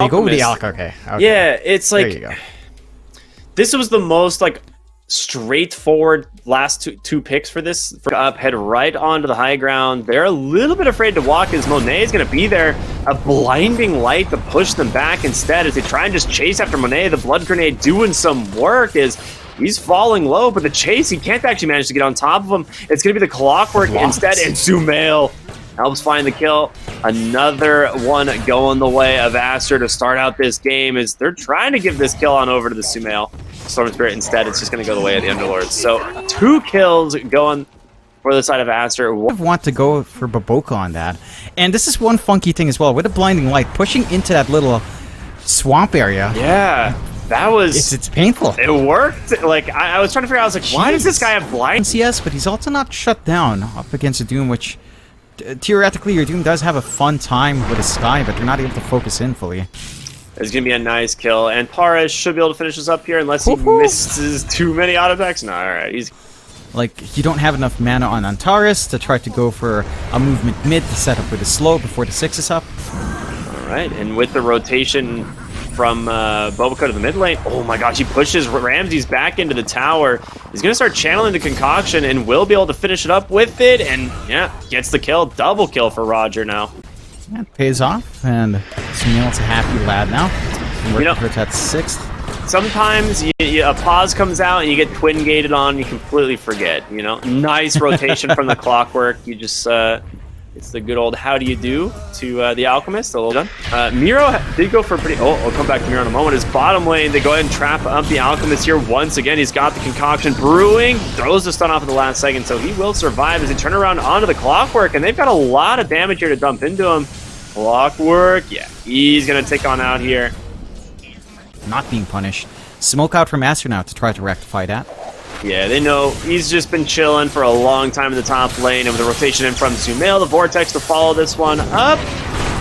You go with the Alk, okay. Yeah, it's like... There you go. This was the most, like, straightforward last two picks for this. Up, head right onto the high ground. They're a little bit afraid to walk as Monet is going to be there. A blinding light to push them back instead as they try and just chase after Monet. The blood grenade doing some work is... He's falling low, but the chase, he can't actually manage to get on top of him. It's going to be the clockwork instead, and Sumail helps find the kill. Another one going the way of Aster to start out this game as they're trying to give this kill on over to the Sumail. Storm Spirit instead, it's just going to go the way of the Underlords. So 2 kills going for the side of Aster. I want to go for Baboka on that. And this is one funky thing as well. With a blinding light, pushing into that little swamp area. Yeah. That was... It's painful. It worked. Like, I was trying to figure out, I was like, why does this guy have blind? CS, but he's also not shut down up against a Doom, which theoretically your Doom does have a fun time with a Sky, but they're not able to focus in fully. It's going to be a nice kill, and Paris should be able to finish this up here unless he misses too many auto attacks. No, alright, he's... Like, you don't have enough mana on Antares to try to go for a movement mid to set up with a slow before the 6 is up. Alright, and with the rotation from Boboka to the mid lane. Oh my gosh, he pushes Ramses back into the tower. He's going to start channeling the concoction and will be able to finish it up with it. And yeah, gets the kill. Double kill for Roger now. Yeah, it pays off. And Sunil's a happy lad now. You know, towards that 6th. Sometimes a pause comes out and you get twin gated on and you completely forget, you know. Nice rotation from the clockwork. You just... it's the good old how do you do to the Alchemist. A little done. Miro did go for a pretty... Oh, I'll come back to Miro in a moment. His bottom lane, they go ahead and trap up the Alchemist here once again. He's got the concoction brewing. Throws the stun off at the last second, so he will survive as they turn around onto the clockwork. And they've got a lot of damage here to dump into him. Clockwork, yeah, he's going to take on out here. Not being punished. Smoke out from Aster now to try to rectify that. Yeah, they know he's just been chilling for a long time in the top lane, and with the rotation in from Sumail, the Vortex to follow this one up.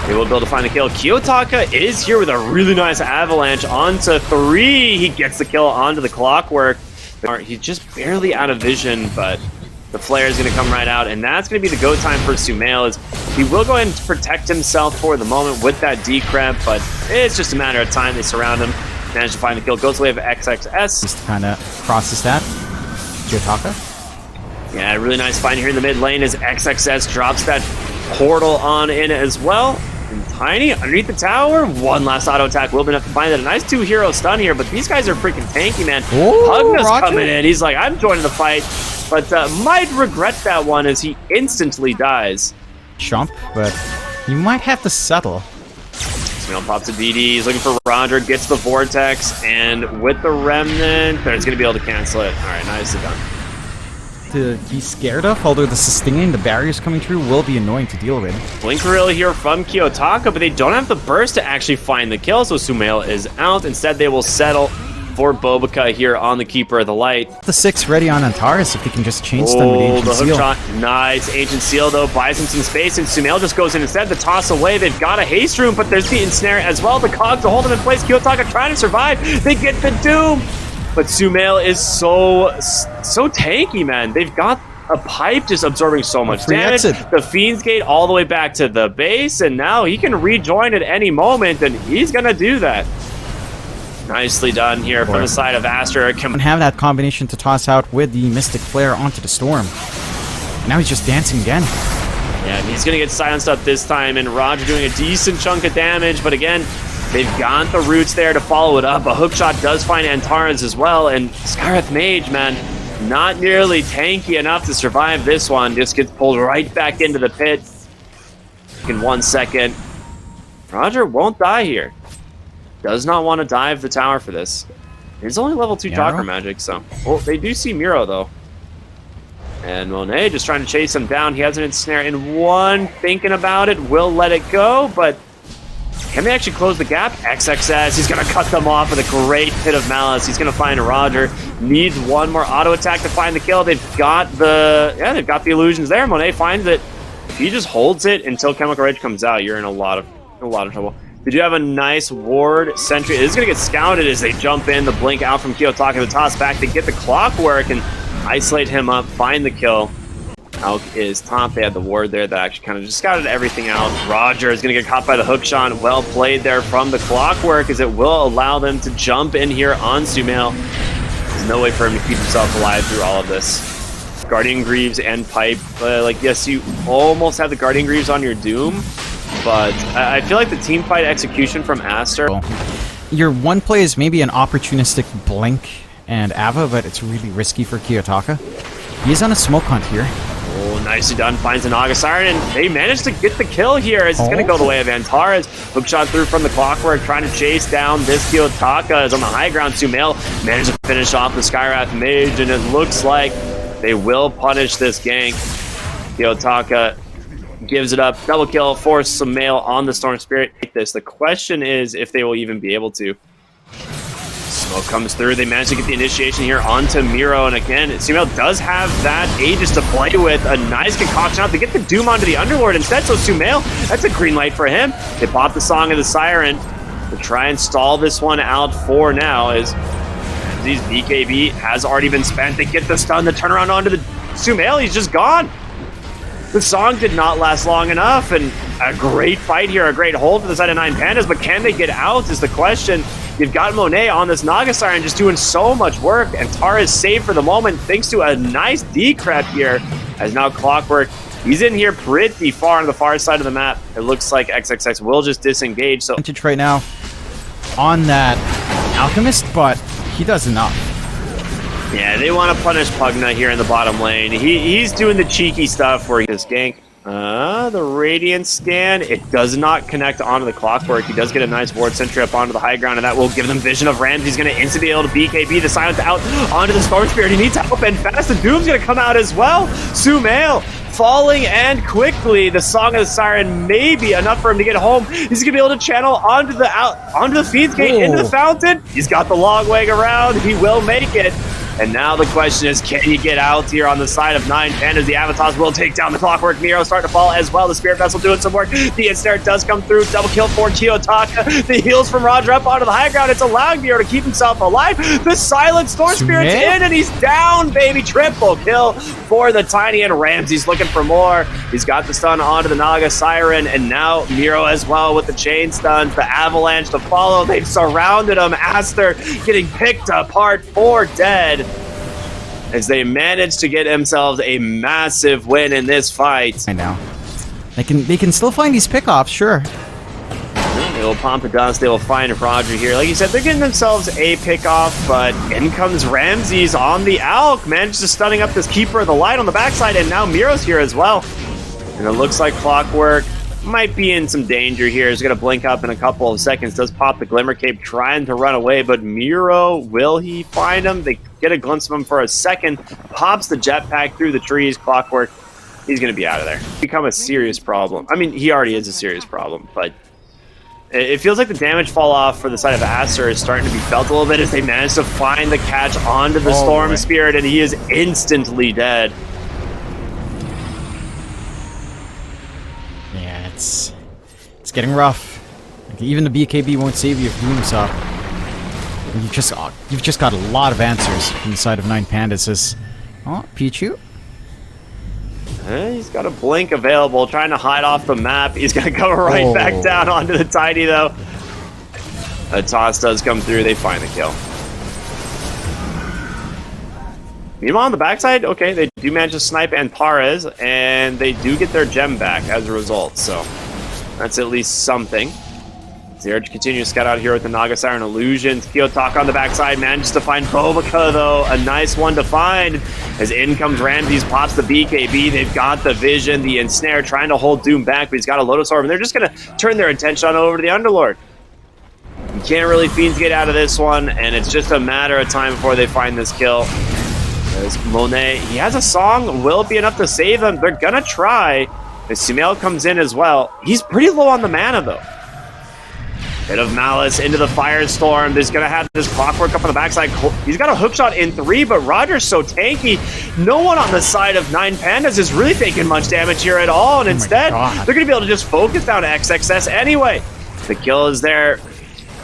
They will be able to find the kill. Kiyotaka is here with a really nice avalanche onto 3. He gets the kill onto the clockwork. He's just barely out of vision, but the flare is going to come right out, and that's going to be the go time for Sumail. Is he will go ahead and protect himself for the moment with that decrep, but it's just a matter of time. They surround him, manage to find the kill. Goes the way of XXS. Just kind of process that. Kiyotaka. Yeah, really nice find here in the mid lane as XXS drops that portal on in as well. And Tiny underneath the tower. One last auto attack will be enough to find that. A nice 2-hero stun here, but these guys are freaking tanky, man. Pugna's coming in. He's like, I'm joining the fight, but might regret that one as he instantly dies. Chump, but you might have to settle. Sumail pops a DD. He's looking for Roger, gets the Vortex, and with the Remnant, he's going to be able to cancel it. All right, nicely done. To be scared of, although the sustaining, the barriers coming through will be annoying to deal with. Blink Reel here from Kiyotaka, but they don't have the burst to actually find the kill, so Sumail is out. Instead, they will settle for Boboka here on the Keeper of the Light. The 6 ready on Antares if he can just change them with Ancient the hook Seal. Shot. Nice. Ancient Seal, though, buys him some space, and Sumail just goes in instead. The toss away. They've got a haste room, but there's the ensnare as well. The cogs to hold him in place. Kiyotaka trying to survive. They get the Doom. But Sumail is so tanky, man. They've got a pipe just absorbing so much damage. The Fiend's Gate all the way back to the base, and now he can rejoin at any moment, and he's going to do that. Nicely done here from the side of Aster. Can have that combination to toss out with the Mystic Flare onto the Storm. Now he's just dancing again. Yeah, he's going to get silenced up this time, and Roger doing a decent chunk of damage, but again, they've got the roots there to follow it up. A hookshot does find Antares as well, and Scareth Mage, man, not nearly tanky enough to survive this one. Just gets pulled right back into the pit in 1 second. Roger won't die here. Does not want to dive the tower for this. It's only level 2 Chakra Magic, so... Well, they do see Miro, though. And Monet just trying to chase him down. He has an ensnare in 1. Thinking about it. Will let it go, but... Can they actually close the gap? XXS, he's going to cut them off with a great Pit of Malice. He's going to find Roger. Needs 1 more auto attack to find the kill. They've got the... Yeah, they've got the illusions there. Monet finds it. If he just holds it until Chemical Rage comes out, you're in a lot of trouble. They do have a nice ward sentry. It is going to get scouted as they jump in. The blink out from Kiyotaka, the toss back to get the clockwork and isolate him up, find the kill. Elk is top. They had the ward there that actually kind of just scouted everything out. Roger is going to get caught by the hook shot. Well played there from the Clockwork, as it will allow them to jump in here on Sumail. There's no way for him to keep himself alive through all of this. Guardian Greaves and Pipe. Like, yes, you almost have the Guardian Greaves on your Doom, but I feel like the team fight execution from Aster. Your one play is maybe an opportunistic Blink and Ava, but it's really risky for Kiyotaka. He's on a smoke hunt here. Oh, nicely done. Finds a Naga Siren, and they managed to get the kill here, as it's going to go the way of Antares. Hook shot through from the Clockwork, trying to chase down this Kiyotaka. Is on the high ground. Sumail managed to finish off the Skywrath Mage, and it looks like they will punish this gank. Kiyotaka gives it up. Double kill, force Sumail on the Storm Spirit. The question is if they will even be able to. Smoke comes through. They manage to get the initiation here onto Miro, and again, Sumail does have that Aegis to play with. A nice concoction out to get the Doom onto the Underlord instead, so Sumail, that's a green light for him. They pop the Song of the Siren to try and stall this one out for now, as these BKB has already been spent. They get the stun, the turnaround onto the Sumail, he's just gone. The Song did not last long enough, and a great fight here, a great hold for the side of 9 Pandas, but can they get out is the question. You've got Monet on this Naga Siren just doing so much work, and Tara is saved for the moment thanks to a nice decrep here, as now Clockwork, he's in here pretty far on the far side of the map. It looks like XXX will just disengage. So advantage right now on that Alchemist, but he does enough. Yeah, they want to punish Pugna here in the bottom lane. He's doing the cheeky stuff where he just gank. The Radiant Scan, it does not connect onto the Clockwork. He does get a nice ward sentry up onto the high ground, and that will give them vision of Rams. He's going to instantly be able to BKB the silence out onto the Storm Spirit. He needs help, and fast. The Doom's going to come out as well. Sumail falling, and quickly the Song of the Siren may be enough for him to get home. He's going to be able to channel onto the Fiend's Gate, into the fountain. He's got the Logwag around. He will make it. And now the question is, can you get out here on the side of 9 Pandas? The Avatars will take down the Clockwork. Miro starting to fall as well. The Spirit Vessel doing some work. The Ensnare does come through. Double kill for Kiyotaka. The heals from Roger up onto the high ground. It's allowing Miro to keep himself alive. The Silent Storm Spirit's in, and he's down, baby. Triple kill for the Tiny, and Ramsey's looking for more. He's got the stun onto the Naga Siren, and now Miro as well with the chain stuns. The Avalanche to follow. They've surrounded him. Aster getting picked apart for dead, as they manage to get themselves a massive win in this fight. I know. They can still find these pickoffs, sure. They will pump the dust. They will find Roger here. Like you said, they're getting themselves a pickoff, but in comes Ramses on the Alk. Manages to stunning up this Keeper of the Light on the backside, and now Miro's here as well. And it looks like Clockwork might be in some danger here. He's going to blink up in a couple of seconds. Does pop the Glimmer Cape, trying to run away, but Miro, will he find him? They get a glimpse of him for a second. Pops the jetpack through the trees. Clockwork, he's going to be out of there. Become a serious problem. I mean, he already is a serious problem, but it feels like the damage fall off for the side of Aster is starting to be felt a little bit, as they manage to find the catch onto the Storm Spirit, and he is instantly dead. Yeah, it's getting rough. Like, even the BKB won't save you if Doom's up. You've just got a lot of answers from the side of 9 Pandas. Oh, Pichu. He's got a blink available, trying to hide off the map. He's going to go right back down onto the Tiny, though. A toss does come through. They find the kill. Meanwhile, on the backside, okay, they do manage to snipe Antares, and they do get their gem back as a result, so that's at least something. Zerg continues to scout out here with the Naga Siren Illusions. Kiyotaka on the backside manages to find Bobica, though. A nice one to find. As in comes Ramses, pops the BKB. They've got the Vision, the Ensnare, trying to hold Doom back, but he's got a Lotus Orb, and they're just going to turn their attention over to the Underlord. You can't really Fiends get out of this one, and it's just a matter of time before they find this kill. As Monet, he has a song. Will it be enough to save them? They're going to try. As Sumail comes in as well. He's pretty low on the mana, though. Bit of Malice into the Firestorm. He's going to have this Clockwork up on the backside. He's got a hookshot in 3, but Roger's so tanky. No one on the side of 9 Pandas is really taking much damage here at all, and instead, they're going to be able to just focus down XXS anyway. The kill is there.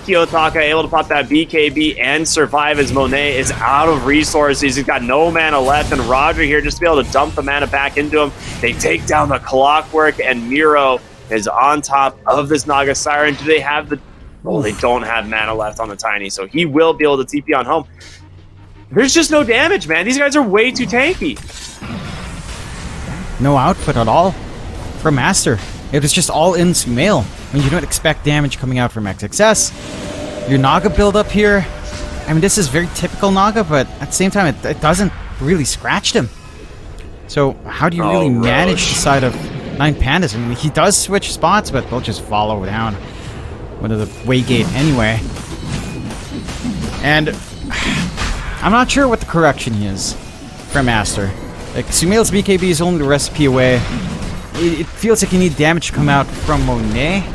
Kiyotaka able to pop that BKB and survive as Monet is out of resources. He's got no mana left, and Roger here just to be able to dump the mana back into him. They take down the Clockwork, and Miro is on top of this Naga Siren. Do they have the... Well, they don't have mana left on the Tiny, so he will be able to TP on home. There's just no damage, man. These guys are way too tanky. No output at all from Aster. It was just all in Sumail. I mean, you don't expect damage coming out from XXS. Your Naga build up here, I mean, this is very typical Naga, but at the same time, it doesn't really scratch them. So how do you really manage the side of 9 Pandas? I mean, he does switch spots, but they'll just follow down into the Waygate anyway. And I'm not sure what the correction is from Aster. Like, Sumail's BKB is only the recipe away. It feels like you need damage to come out from Monet,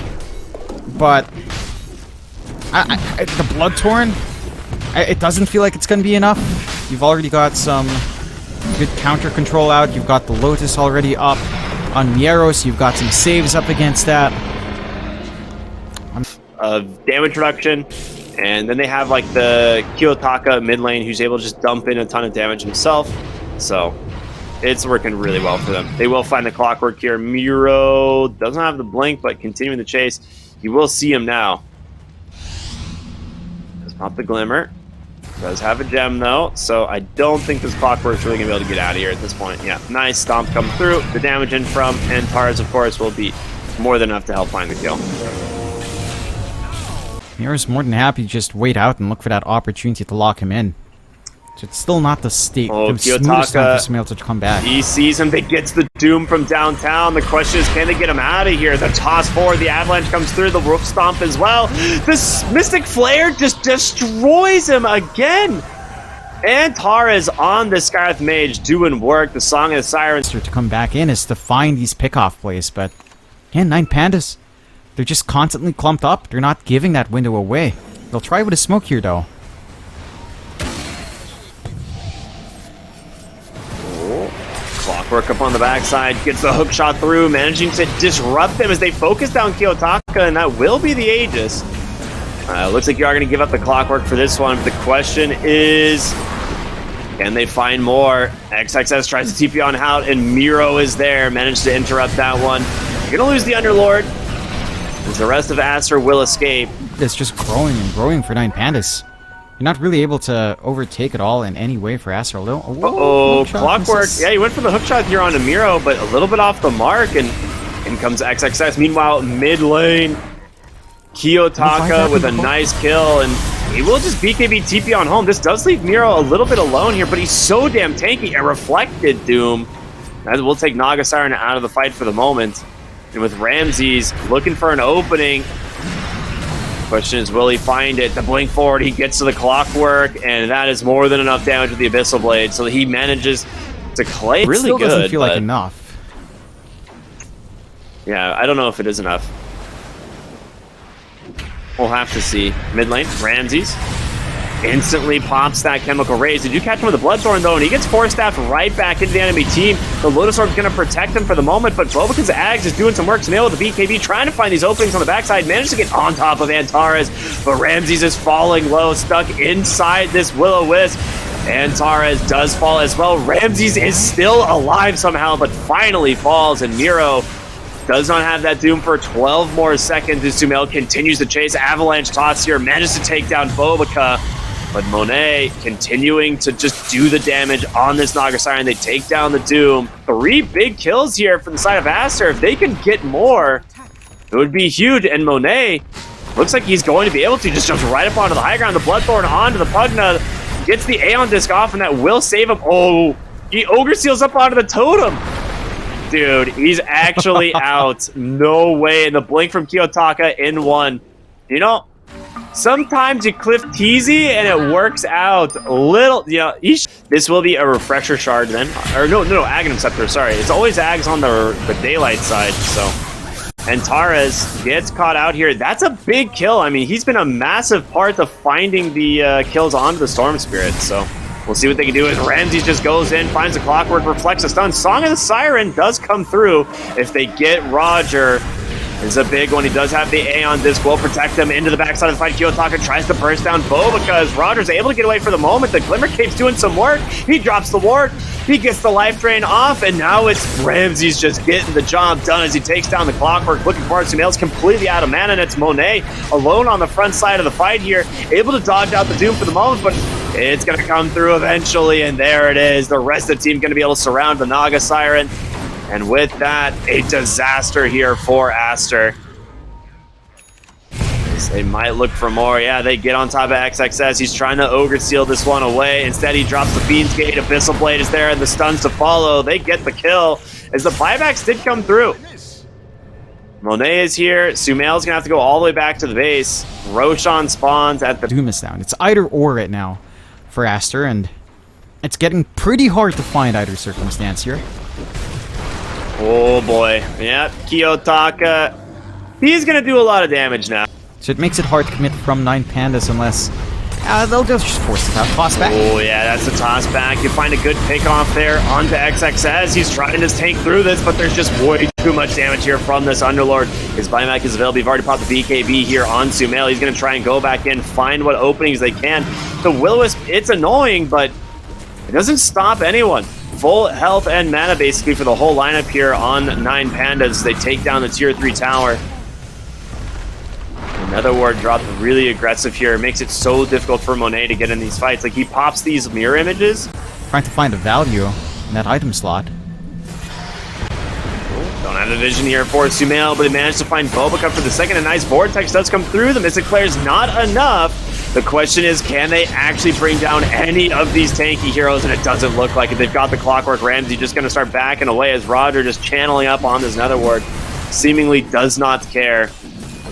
but the Bloodtorn, it doesn't feel like it's going to be enough. You've already got some good counter control out. You've got the Lotus already up on Mieros. You've got some saves up against that. Damage reduction, and then they have like the Kiyotaka mid lane who's able to just dump in a ton of damage himself. So it's working really well for them. They will find the Clockwork here. Miro doesn't have the blink, but continuing the chase. You will see him now. Does pop the Glimmer. Does have a gem though, so I don't think this Clockwork's really gonna be able to get out of here at this point. Yeah, nice stomp come through. The damage in from Antares, of course, will be more than enough to help find the kill. Miro's more than happy to just wait out and look for that opportunity to lock him in. So it's still not the state. Oh, the smoothest time for Sumail to come back. He sees him. They gets the Doom from downtown. The question is, can they get him out of here? The toss forward. The Avalanche comes through. The Roof Stomp as well. This Mystic Flare just destroys him again. Antares on the Skirmishes Mage doing work. The Song of the Sirens. To come back in is to find these pick-off plays, but yeah, 9 Pandas. They're just constantly clumped up. They're not giving that window away. They'll try with a smoke here, though. Clockwork up on the backside, gets the hook shot through, managing to disrupt them as they focus down Kiyotaka, and that will be the Aegis. Looks like you are going to give up the Clockwork for this one, but the question is, can they find more? XXS tries to TP on out, and Miro is there, managed to interrupt that one. You're going to lose the Underlord, as the rest of Aster will escape. It's just growing and growing for 9 Pandas. You're not really able to overtake it all in any way for Aster, although... Uh-oh, Clockwork. Yeah, he went for the hook shot here onto Miro, but a little bit off the mark, and in comes XXS. Meanwhile, mid lane, Kiyotaka with a nice kill, and he will just BKB TP on home. This does leave Miro a little bit alone here, but he's so damn tanky. A reflected Doom. As we'll take Naga Siren out of the fight for the moment. And with Ramses looking for an opening, question is, will he find it? The blink forward, he gets to the Clockwork, and that is more than enough damage with the Abyssal Blade, so he manages to clay. Really still good. Doesn't feel like enough. Yeah, I don't know if it is enough. We'll have to see. Mid lane, Ramses instantly pops that Chemical Rays. Did you catch him with the Bloodthorn, though? And he gets Force Staffed right back into the enemy team. The Lotus Orb's going to protect him for the moment, but Bobaca's Ags is doing some work. Sumail with the BKB, trying to find these openings on the backside. Managed to get on top of Antares, but Ramses is falling low, stuck inside this Will-O-Wisp. Antares does fall as well. Ramses is still alive somehow, but finally falls, and Miro does not have that Doom for 12 more seconds as Sumail continues to chase. Avalanche toss here, manages to take down Bobaca. But Monet continuing to just do the damage on this Naga Siren. They take down the Doom. 3 big kills here from the side of Aster. If they can get more, it would be huge. And Monet looks like he's going to be able to. Just jumps right up onto the high ground. The Bloodthorn onto the Pugna. Gets the Aeon Disc off, and that will save him. Oh, he Ogre Seals up onto the Totem. Dude, he's actually out. No way. And the blink from Kiyotaka in 1. You know, sometimes you cliff Teasy and it works out a little, you know. This will be a Refresher Shard then. Or no, Aghanim Scepter, sorry. It's always Ags on the Daylight side, so. Antares gets caught out here. That's a big kill. I mean, he's been a massive part of finding the kills onto the Storm Spirit, so. We'll see what they can do as Ramses just goes in, finds the Clockwork, reflects a stun. Song of the Siren does come through if they get Roger. is a big one. He does have the A on disc, will protect him into the backside of the fight. Kiyotaka tries to burst down Bo because Roger's able to get away for the moment. The Glimmer Cape's doing some work. He drops the ward. He gets the life drain off, and now it's Ramsey's just getting the job done as he takes down the Clockwork. Looking for it. Sumail's completely out of mana, and it's Monet alone on the front side of the fight here, able to dodge out the Doom for the moment, but it's going to come through eventually, and there it is. The rest of the team going to be able to surround the Naga Siren. And with that, a disaster here for Aster. They might look for more. Yeah, they get on top of XXS. He's trying to Ogre Seal this one away. Instead, he drops the Fiend's Gate. Abyssal Blade is there, and the stuns to follow. They get the kill, as the buybacks did come through. Monet is here. Sumail's going to have to go all the way back to the base. Roshan spawns at the... Doom is down. It's either or right now for Aster, and it's getting pretty hard to find either circumstance here. Oh boy. Yep, Kiyotaka. He's going to do a lot of damage now. So it makes it hard to commit from 9 Pandas unless they'll just force it out. Toss back. Oh yeah, that's a toss back. You find a good pick off there onto XXS. He's trying to tank through this, but there's just way too much damage here from this Underlord. His buyback is available. You've already popped the BKB here on Sumail. He's going to try and go back in, find what openings they can. The Will-O-Wisp, it's annoying, but it doesn't stop anyone. Full health and mana basically for the whole lineup here on 9 Pandas. They take down the tier 3 tower. Another ward drop, really aggressive here. It makes it so difficult for Monet to get in these fights. Like, he pops these mirror images. Trying to find a value in that item slot. Don't have the vision here for Sumail, but he managed to find Bobica for the second. A nice Vortex does come through. The Mystic Flare is not enough. The question is, can they actually bring down any of these tanky heroes? And it doesn't look like it. They've got the Clockwork Ramsey just going to start backing away as Roger just channeling up on this Nether Ward. Seemingly does not care.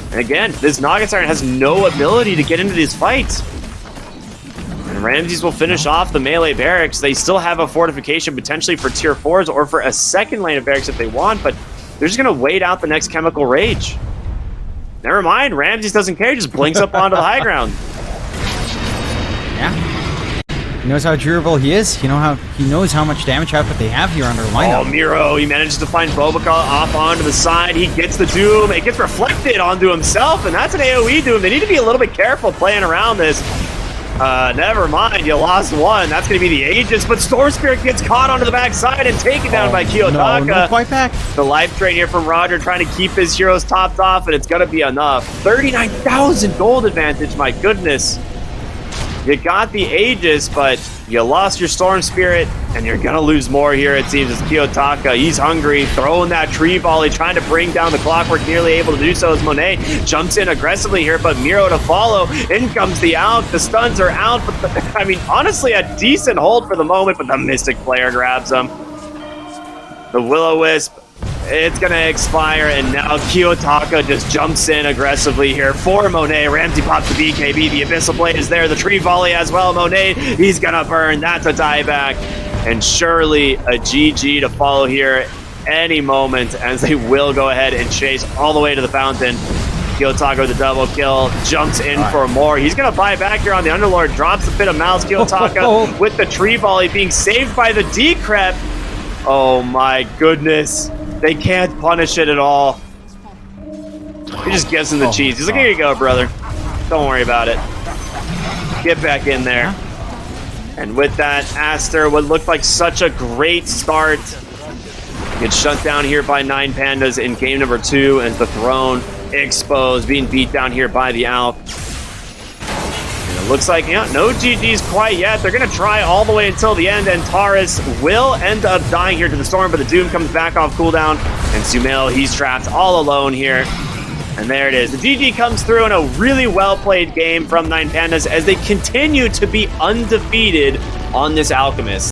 And again, this Naga Siren has no ability to get into these fights. And Ramses will finish off the melee barracks. They still have a fortification potentially for tier 4s or for a second lane of barracks if they want, but they're just going to wait out the next Chemical Rage. Never mind, Ramses doesn't care. He just blinks up onto the high ground. Yeah. He knows how durable he is. He knows how much damage output they have here on their lineup. Oh, Miro, he manages to find Bobica off onto the side. He gets the Doom. It gets reflected onto himself, and that's an AoE Doom. They need to be a little bit careful playing around this. Never mind, you lost one. That's going to be the Aegis, but Storm Spirit gets caught onto the backside and taken down by Kiyotaka. No, quite back. The life drain here from Roger trying to keep his heroes topped off, and it's going to be enough. 39,000 gold advantage, my goodness. You got the Aegis, but you lost your Storm Spirit, and you're going to lose more here, it seems, as Kiyotaka. He's hungry, throwing that tree volley, trying to bring down the Clockwork, nearly able to do so as Monet jumps in aggressively here, but Miro to follow. In comes the out. The stuns are out, but I mean, honestly, a decent hold for the moment, but the Mystic Flare grabs him. The Will-O-Wisp, it's going to expire, and now Kiyotaka just jumps in aggressively here for Monet. Ramsey pops the BKB. The Abyssal Blade is there. The Tree Volley as well. Monet, he's going to burn. That's a dieback. And surely a GG to follow here any moment as they will go ahead and chase all the way to the fountain. Kiyotaka with the double kill, jumps in for more. He's going to buy back here on the Underlord. Drops a bit of mouse. Kiyotaka with the Tree Volley being saved by the Decrep. Oh my goodness. They can't punish it at all. He just gives him the cheese. He's like, here you go, brother. Don't worry about it. Get back in there. And with that, Aster, what looked like such a great start, gets shut down here by 9 Pandas in game number 2 as the Throne exposed, being beat down here by the Alp. Looks like, yeah, no GG's quite yet. They're going to try all the way until the end, and Taurus will end up dying here to the Storm, but the Doom comes back off cooldown, and Sumail, he's trapped all alone here. And there it is. The GG comes through in a really well-played game from 9 Pandas as they continue to be undefeated on this Alchemist.